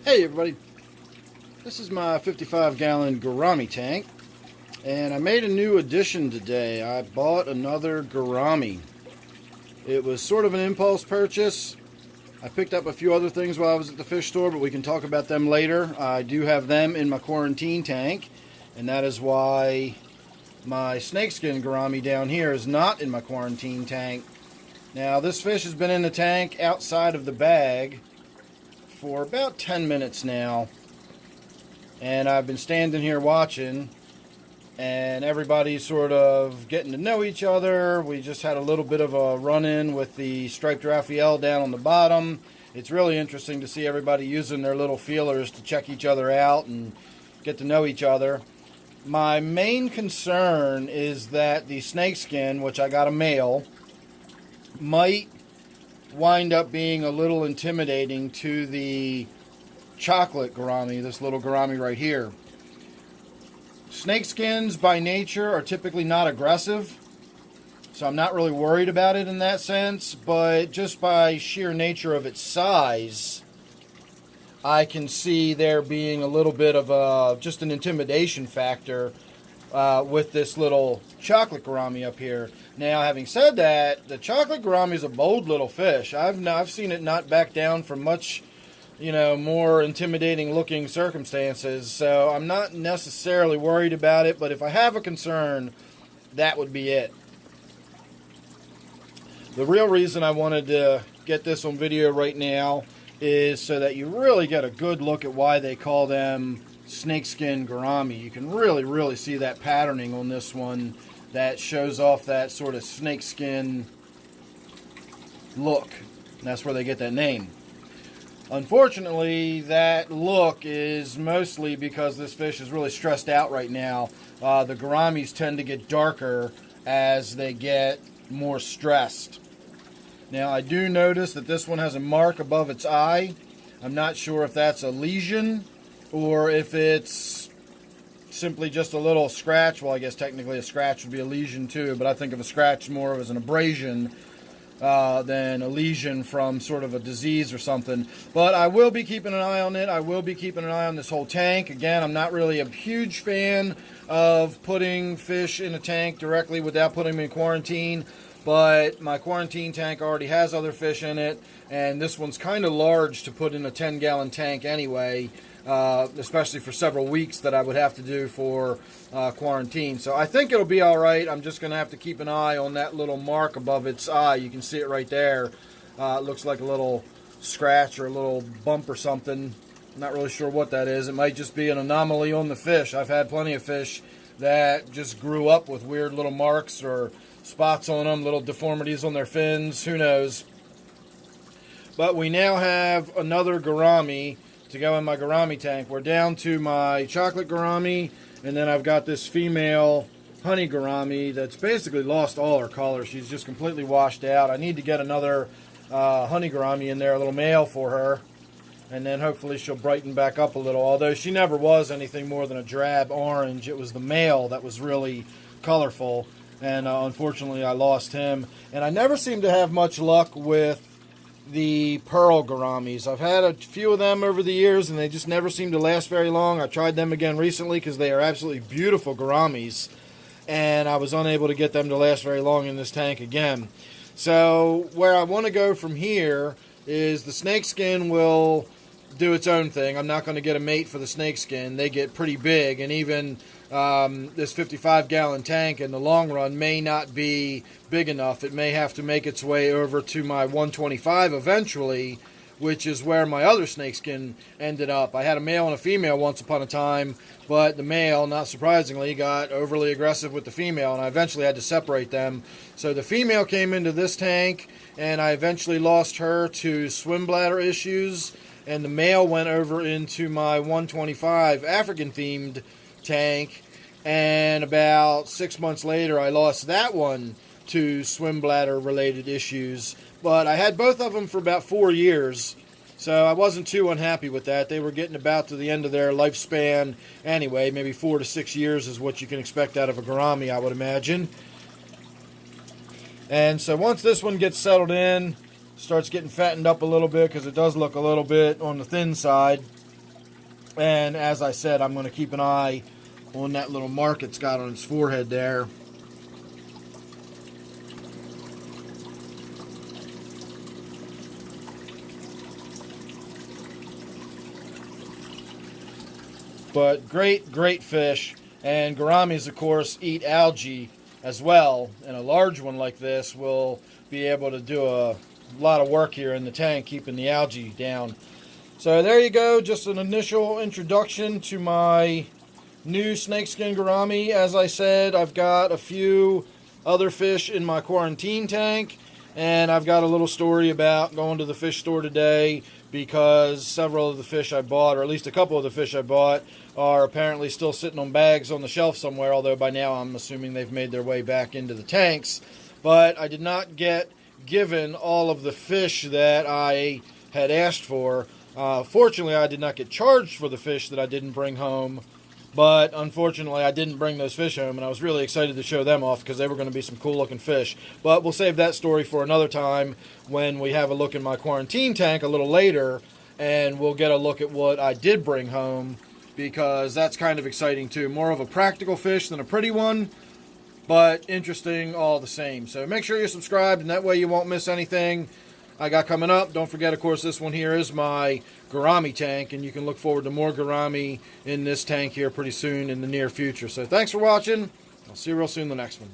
Hey everybody, this is my 55-gallon Gourami tank, and I made a new addition today. I bought another Gourami. It was sort of an impulse purchase. I picked up a few other things while I was at the fish store, but we can talk about them later. I do have them in my quarantine tank, and that is why my snakeskin Gourami down here is not in my quarantine tank. Now, this fish has been in the tank outside of the bag for about 10 minutes now, and I've been standing here watching, and everybody's sort of getting to know each other. We just had a little bit of a run-in with the striped Raphael down on the bottom. It's really interesting to see everybody using their little feelers to check each other out and get to know each other. My main concern is that the snakeskin, which I got a male, might wind up being a little intimidating to the chocolate Gourami, this little Gourami right here. Snakeskins by nature are typically not aggressive, so I'm not really worried about it in that sense, but just by sheer nature of its size, I can see there being a little bit of just an intimidation factor with this little chocolate Gourami up here. Now, having said that, the chocolate Gourami is a bold little fish. I've seen it not back down from much, more intimidating looking circumstances. So I'm not necessarily worried about it, but if I have a concern, that would be it. The real reason I wanted to get this on video right now is so that you really get a good look at why they call them snakeskin Gourami. You can really see that patterning on this one that shows off that sort of snakeskin look. And that's where they get that name. Unfortunately, that look is mostly because this fish is really stressed out right now. The Gouramis tend to get darker as they get more stressed. Now, I do notice that this one has a mark above its eye. I'm not sure if that's a lesion or if it's simply just a little scratch. Well, I guess technically a scratch would be a lesion too, but I think of a scratch more as an abrasion than a lesion from sort of a disease or something. But I will be keeping an eye on it. I will be keeping an eye on this whole tank. Again, I'm not really a huge fan of putting fish in a tank directly without putting them in quarantine, but my quarantine tank already has other fish in it, and this one's kind of large to put in a 10-gallon tank anyway. Especially for several weeks that I would have to do for quarantine. So I think it'll be all right. I'm just going to have to keep an eye on that little mark above its eye. You can see it right there. It looks like a little scratch or a little bump or something. I'm not really sure what that is. It might just be an anomaly on the fish. I've had plenty of fish that just grew up with weird little marks or spots on them, little deformities on their fins. Who knows? But we now have another Gourami to go in my Gourami tank. We're down to my chocolate Gourami, and then I've got this female honey Gourami that's basically lost all her color. She's just completely washed out. I need to get another honey Gourami in there, a little male for her, and then hopefully she'll brighten back up a little. Although she never was anything more than a drab orange. It was the male that was really colorful, and unfortunately I lost him. And I never seem to have much luck with the pearl Gouramis. I've had a few of them over the years, and they just never seem to last very long. I tried them again recently because they are absolutely beautiful Gouramis, and I was unable to get them to last very long in this tank again. So where I want to go from here is the snakeskin will do its own thing. I'm not going to get a mate for the snakeskin. They get pretty big, and even this 55-gallon tank in the long run may not be big enough. It may have to make its way over to my 125 eventually, which is where my other snakeskin ended up. I had a male and a female once upon a time, but the male, not surprisingly, got overly aggressive with the female, and I eventually had to separate them. So the female came into this tank, and I eventually lost her to swim bladder issues, and the male went over into my 125 African-themed tank, and about 6 months later I lost that one to swim bladder related issues. But I had both of them for about 4 years, so I wasn't too unhappy with that. They were getting about to the end of their lifespan anyway. Maybe 4 to 6 years is what you can expect out of a Gourami, I would imagine. And so once this one gets settled in, starts getting fattened up a little bit, because it does look a little bit on the thin side, And as I said, I'm going to keep an eye on that little mark it's got on its forehead there. But great fish. And gouramis, of course, eat algae as well. And a large one like this will be able to do a lot of work here in the tank, keeping the algae down. So there you go, just an initial introduction to my new snakeskin gourami. As I said, I've got a few other fish in my quarantine tank, and I've got a little story about going to the fish store today because several of the fish I bought, or at least a couple of the fish I bought, are apparently still sitting on bags on the shelf somewhere, although by now I'm assuming they've made their way back into the tanks. But I did not get given all of the fish that I had asked for. Fortunately, I did not get charged for the fish that I didn't bring home, but unfortunately, I didn't bring those fish home, and I was really excited to show them off because they were going to be some cool-looking fish. But we'll save that story for another time when we have a look in my quarantine tank a little later, and we'll get a look at what I did bring home, because that's kind of exciting too. More of a practical fish than a pretty one, but interesting all the same. So make sure you're subscribed, and that way you won't miss anything I got coming up. Don't forget, of course, this one here is my Gourami tank, and you can look forward to more Gourami in this tank here pretty soon in the near future. So thanks for watching. I'll see you real soon in the next one.